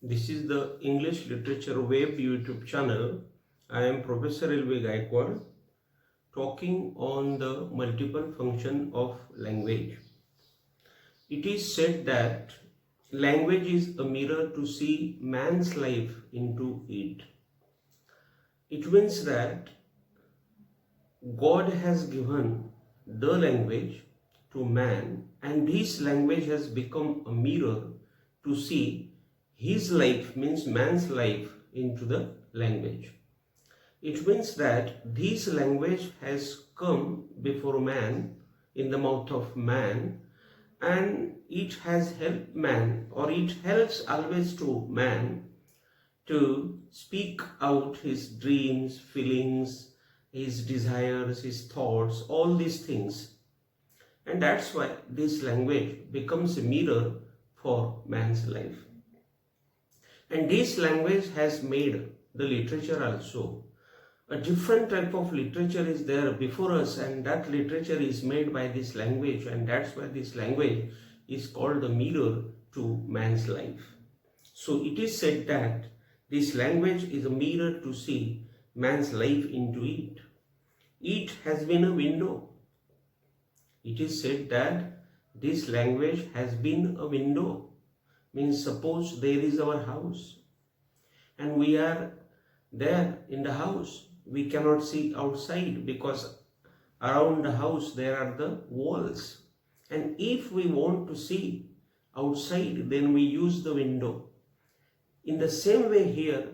This is the English Literature Web YouTube channel. I am Prof.L.B. Gayakawad talking on the multiple function of language. It is said that language is a mirror to see man's life into it. It means that God has given the language to man, and this language has become a mirror to see his life, means man's life, into the language. It means that this language has come before man, in the mouth of man, and it has helped man, or it helps always to man, to speak out his dreams, feelings, his desires, his thoughts, all these things. And that's why this language becomes a mirror for man's life. And this language has made the literature also. A different type of literature is there before us, and that literature is made by this language, and that's why this language is called the mirror to man's life. So it is said that this language is a mirror to see man's life into it. It has been a window. It is said that this language has been a window. Means suppose there is our house and we are there in the house. We cannot see outside because around the house there are the walls. And if we want to see outside, then we use the window. In the same way here,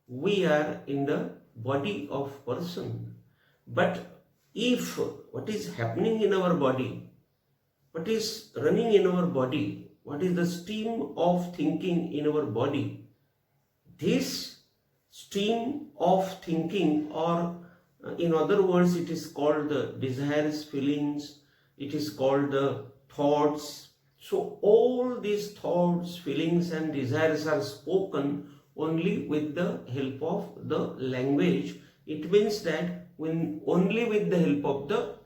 we are in the body of person. But if what is happening in our body, what is running in our body, what is the stream of thinking in our body, this stream of thinking, or in other words, it is called the desires, feelings, it is called the thoughts. So all these thoughts, feelings and desires are spoken only with the help of the language. It means that when only with the help of the,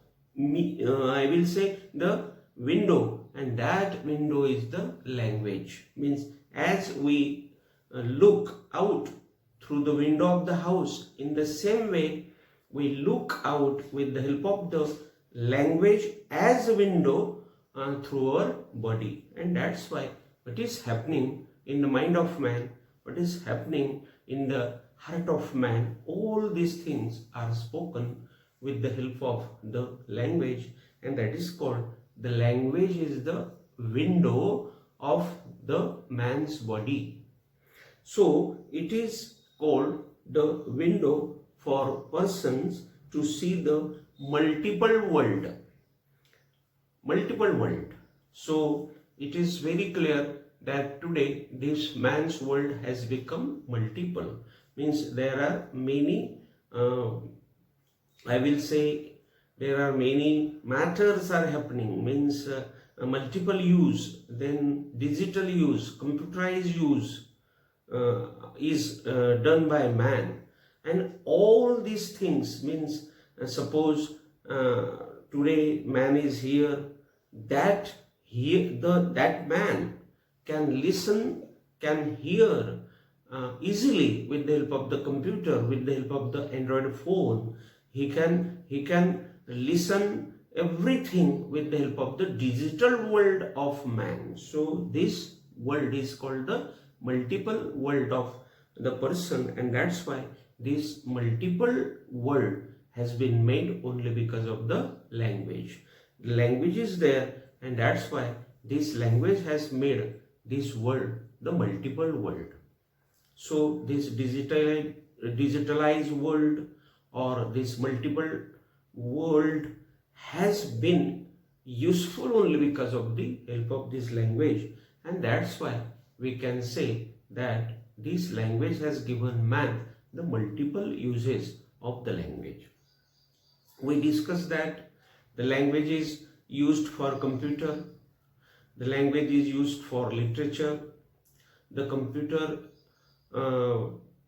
I will say, the window, and that window is the language. Means as we look out through the window of the house, in the same way we look out with the help of the language as a window through our body. And that's why what is happening in the mind of man, what is happening in the heart of man, all these things are spoken with the help of the language, and that is called the language is the window of the man's body. So it is called the window for persons to see the multiple world. Multiple world. So it is very clear that today this man's world has become multiple. Means there are many, I will say, there are many matters are happening. Means multiple use, then digital use, computerized use is done by man. And all these things means suppose today man is here, that that man can listen, can hear easily with the help of the computer, with the help of the Android phone. He can listen everything with the help of the digital world of man. So this world is called the multiple world of the person, and that's why this multiple world has been made only because of the language. The language is there, and that's why this language has made this world the multiple world. So this digitalized world, or this multiple world, has been useful only because of the help of this language. And that's why we can say that this language has given man the multiple uses of the language. We discussed that the language is used for computer, the language is used for literature, the computer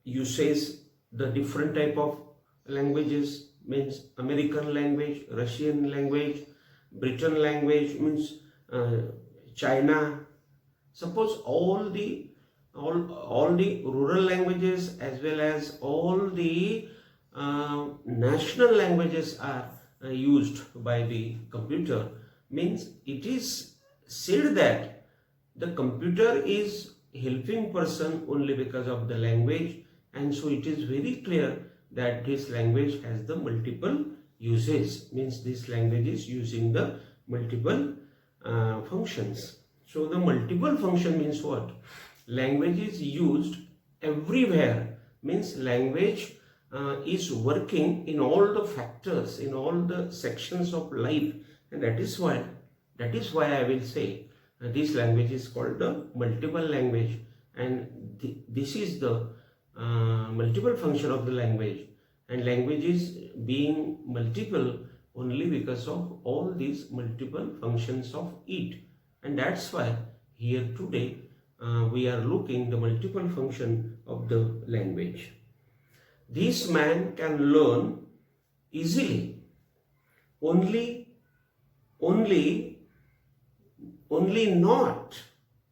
uses the different type of languages, means American language, Russian language, Britain language, means China. Suppose all the all the rural languages as well as all the national languages are used by the computer, means it is said that the computer is helping person only because of the language, and so it is very clear that this language has the multiple uses, means this language is using the multiple functions. So the multiple function means what? Language is used everywhere, means language is working in all the factors, in all the sections of life, and that is why I will say this language is called the multiple language, and this is the multiple function of the language, and language is being multiple only because of all these multiple functions of it, and that's why here today we are looking the multiple function of the language. This man can learn easily only not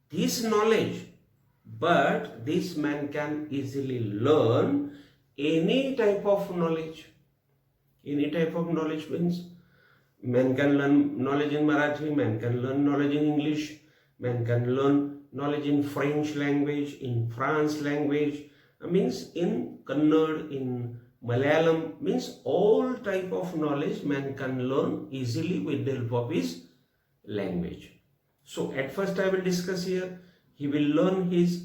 this knowledge, but this man can easily learn any type of knowledge. Any type of knowledge means man can learn knowledge in Marathi, man can learn knowledge in English, man can learn knowledge in French language, in France language, means in Kannada, in Malayalam, means all type of knowledge man can learn easily with the help of his language. So at first I will discuss here, he will learn his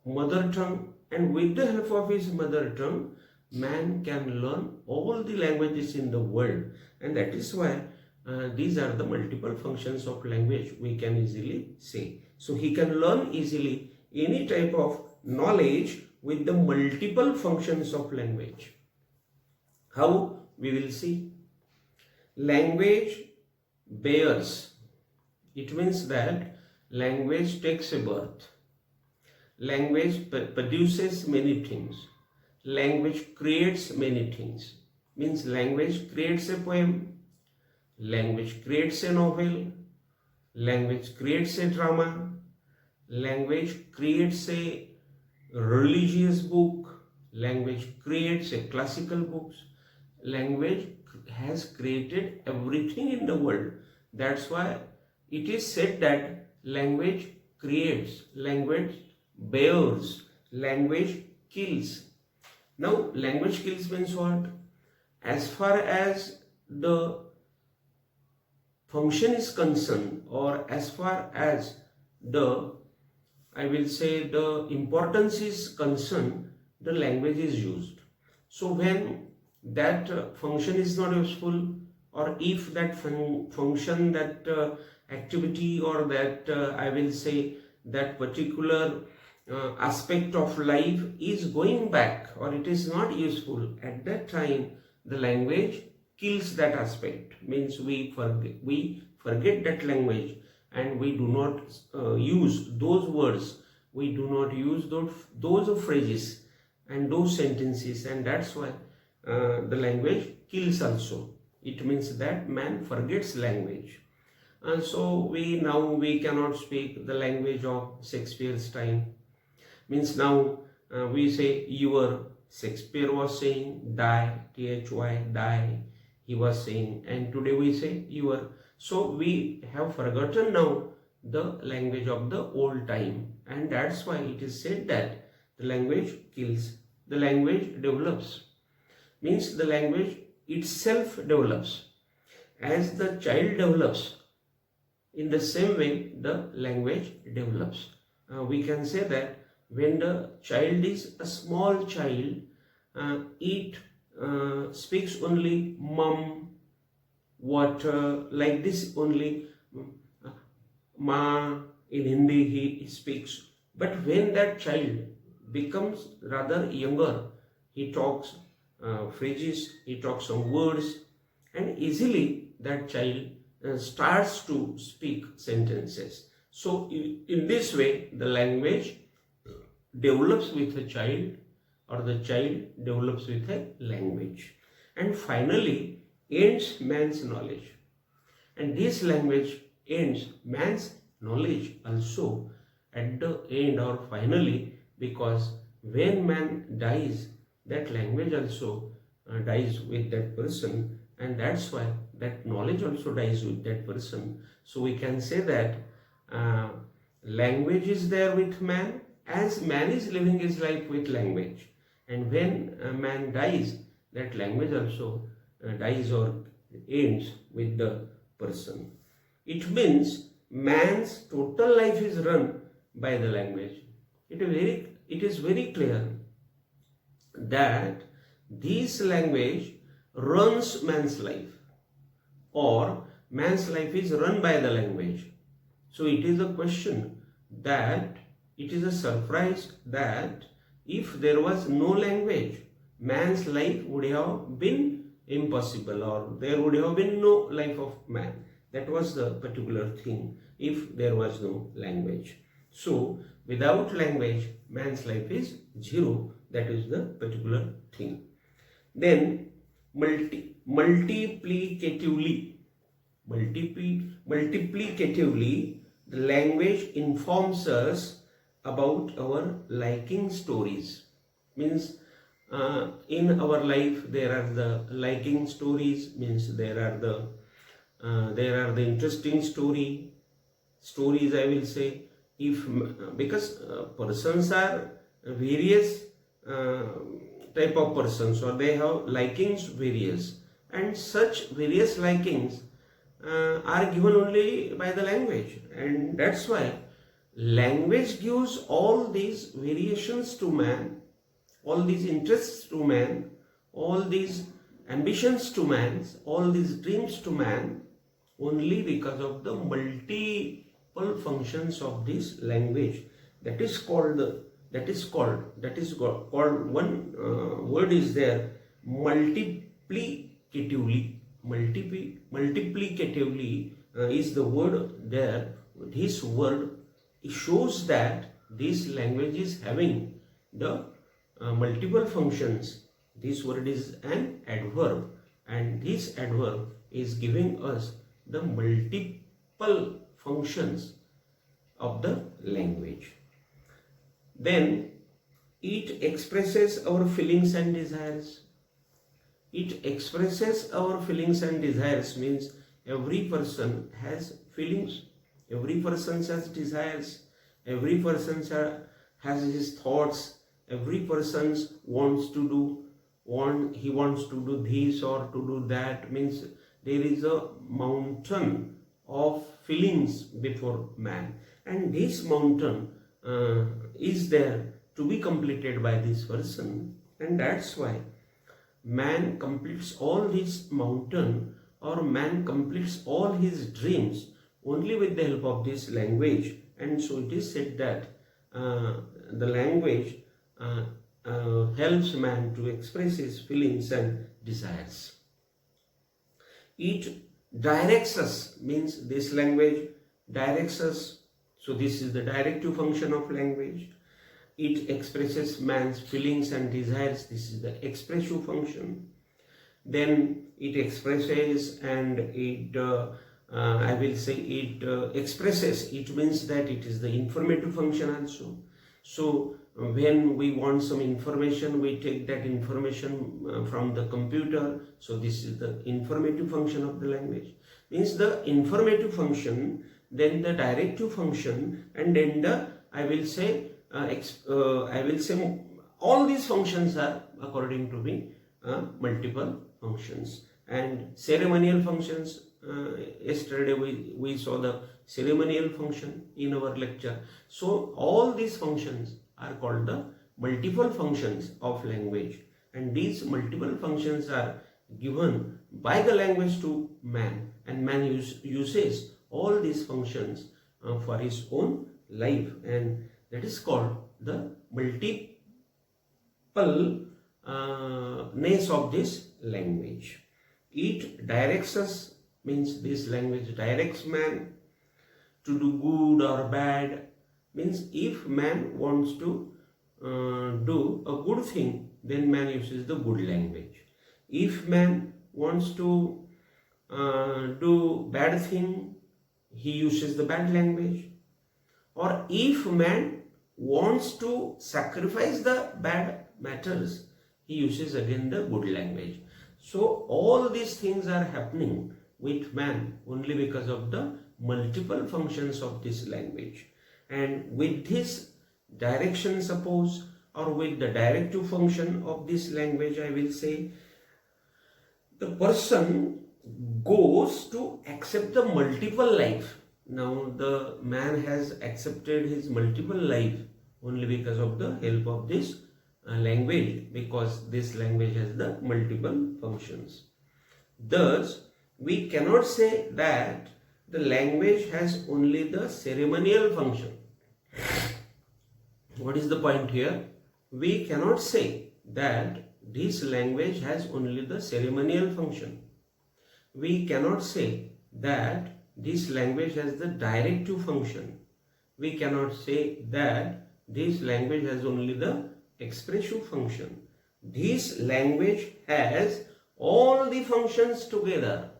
mother tongue, and with the help of his mother tongue, man can learn all the languages in the world, and that is why these are the multiple functions of language, we can easily say. So he can learn easily any type of knowledge with the multiple functions of language. How? We will see. Language bears. It means that language takes a birth. Language produces many things. Language creates many things. Means language creates a poem, language creates a novel, language creates a drama, language creates a religious book, language creates a classical books. Language has created everything in the world. That's why it is said that language creates, language bears, language kills. Now language kills means what? As far as the function is concerned, or as far as the, I will say, the importance is concerned, the language is used. So when that function is not useful, or if that function, that activity, or that I will say that particular aspect of life is going back, or it is not useful, at that time the language kills that aspect. Means we forget that language, and we do not use those words, we do not use those phrases and those sentences, and that's why the language kills also. It means that man forgets language. And so we cannot speak the language of Shakespeare's time. Means now we say your, Shakespeare was saying die, T-H-Y, die, he was saying, and today we say your. So we have forgotten now the language of the old time, and that's why it is said that the language kills. The language develops. Means the language itself develops. As the child develops, in the same way the language develops. We can say that when the child is a small child, it speaks only mum, water, like this only, ma, in Hindi he speaks. But when that child becomes rather younger, he talks phrases, he talks some words, and easily that child starts to speak sentences. So in this way the language develops with a child, or the child develops with a language, and finally ends man's knowledge. And this language ends man's knowledge also, at the end or finally, because when man dies, that language also dies with that person, and that's why that knowledge also dies with that person. So we can say that uh, language is there with man, as man is living his life with language, and when a man dies, that language also dies or ends with the person. It means man's total life is run by the language. It is very clear that this language runs man's life, or man's life is run by the language. So it is a question that it is a surprise that if there was no language, man's life would have been impossible, or there would have been no life of man. That was the particular thing if there was no language. So without language, man's life is zero. That is the particular thing. Then multiplicatively, the language informs us about our liking stories. Means in our life there are the liking stories, means there are the interesting stories, I will say. If because persons are various type of persons, or they have likings various, and such various likings are given only by the language, and that's why language gives all these variations to man, all these interests to man, all these ambitions to man, all these dreams to man, only because of the multiple functions of this language. That is called one word is there, multiplicatively. Multiplicatively is the word there. This word shows that this language is having the multiple functions. This word is an adverb, and this adverb is giving us the multiple functions of the language. Then it expresses our feelings and desires. It expresses our feelings and desires means every person has feelings, every person has desires, every person has his thoughts, every person wants to do this or to do that. Means there is a mountain of feelings before man, and this mountain is there to be completed by this person, and that's why man completes all his mountain, or man completes all his dreams only with the help of this language. And so it is said that the language helps man to express his feelings and desires. It directs us, means this language directs us. So this is the directive function of language. It expresses man's feelings and desires. This is the expressive function. Then it expresses and it, I will say it expresses. It means that it is the informative function also. So when we want some information, we take that information from the computer. So this is the informative function of the language. Means the informative function, then the directive function, and then the, I will say all these functions are, according to me, multiple functions. And ceremonial functions, yesterday we saw the ceremonial function in our lecture. So all these functions are called the multiple functions of language, and these multiple functions are given by the language to man, and man uses all these functions for his own life, and that is called the multipleness of this language. It directs us, means this language directs man to do good or bad. Means if man wants to do a good thing, then man uses the good language. If man wants to do bad thing, he uses the bad language. or if man wants to sacrifice the bad matters, he uses again the good language. So all these things are happening with man only because of the multiple functions of this language. And with this direction, suppose, or with the directive function of this language, I will say the person goes to accept the multiple life. Now the man has accepted his multiple life only because of the help of this language, because this language has the multiple functions. Thus, we cannot say that the language has only the ceremonial function. What is the point here? We cannot say that this language has only the ceremonial function. We cannot say that this language has the directive function. We cannot say that this language has only the expressive function. This language has all the functions together.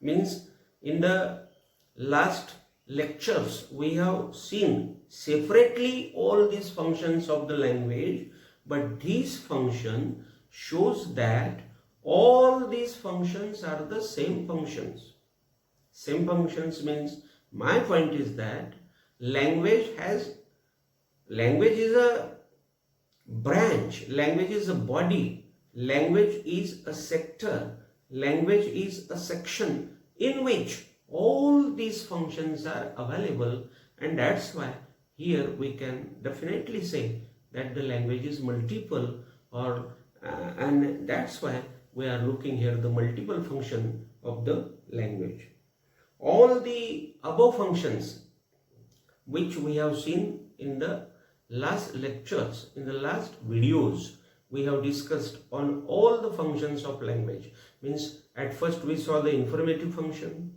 Means in the last lectures we have seen separately all these functions of the language, but this function shows that all these functions are the same functions. Same functions means, my point is that language is a branch, language is a body, language is a sector, language is a section in which all these functions are available, and that's why here we can definitely say that the language is multiple, and that's why we are looking here the multiple function of the language. All the above functions which we have seen in the last lectures, in the last videos, we have discussed on all the functions of language. Means at first we saw the informative function,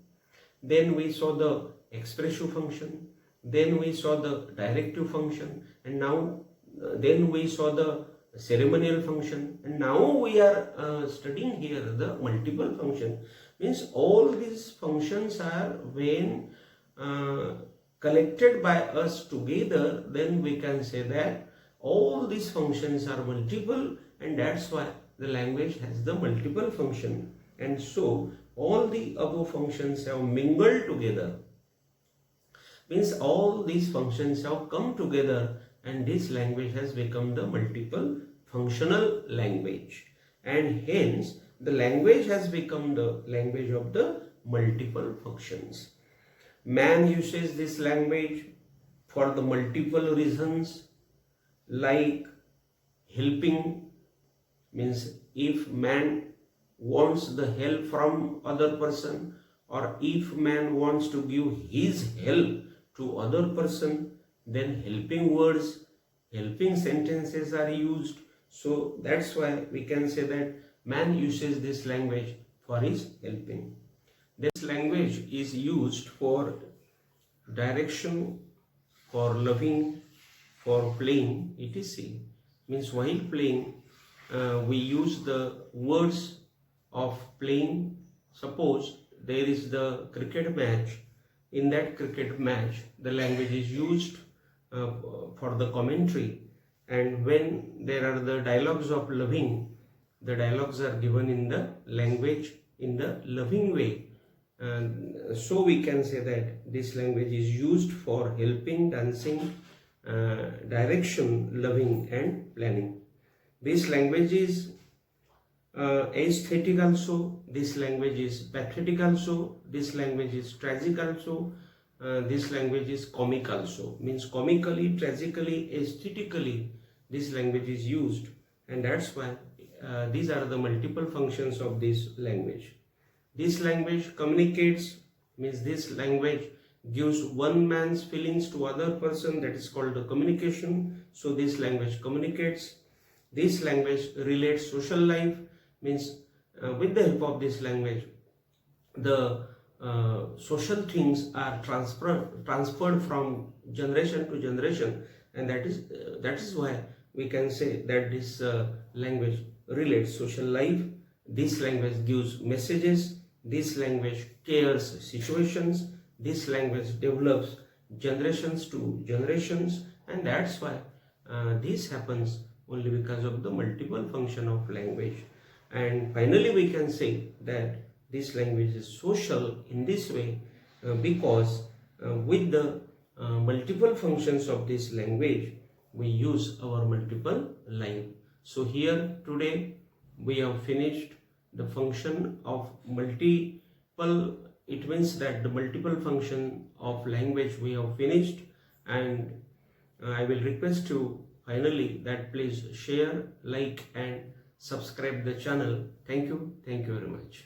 then we saw the expressive function, then we saw the directive function, and now then we saw the ceremonial function, and now we are studying here the multiple function. Means all these functions are when collected by us together, then we can say that all these functions are multiple, and that's why the language has the multiple function. And so all the above functions have mingled together. Means all these functions have come together, and this language has become the multiple functional language, and hence the language has become the language of the multiple functions. Man uses this language for the multiple reasons, like helping. Means if man wants the help from other person, or if man wants to give his help to other person, then helping words, helping sentences are used. So that's why we can say that man uses this language for his helping. This language is used for direction, for loving, for playing, etc. Means while playing, we use the words of playing. Suppose there is the cricket match. In that cricket match, the language is used for the commentary, and when there are the dialogues of loving, the dialogues are given in the language in the loving way. So we can say that this language is used for helping, dancing, direction, loving and planning. This language is aesthetic also, this language is pathetic also, this language is tragic also, this language is comic also. Means comically, tragically, aesthetically this language is used, and that's why these are the multiple functions of this language. This language communicates. Means this language gives one man's feelings to other person, that is called the communication. So this language communicates. This language relates social life. Means with the help of this language, the social things are transferred from generation to generation, and that is why we can say that this language relates social life. This language gives messages. This language cares situations. This language develops generations to generations, and that's why this happens only because of the multiple function of language. And finally we can say that this language is social in this way because with the multiple functions of this language we use our multiple line. So here today we have finished the function of multiple. It means that the multiple function of language we have finished, and I will request you finally that please share, like and subscribe the channel. Thank you very much.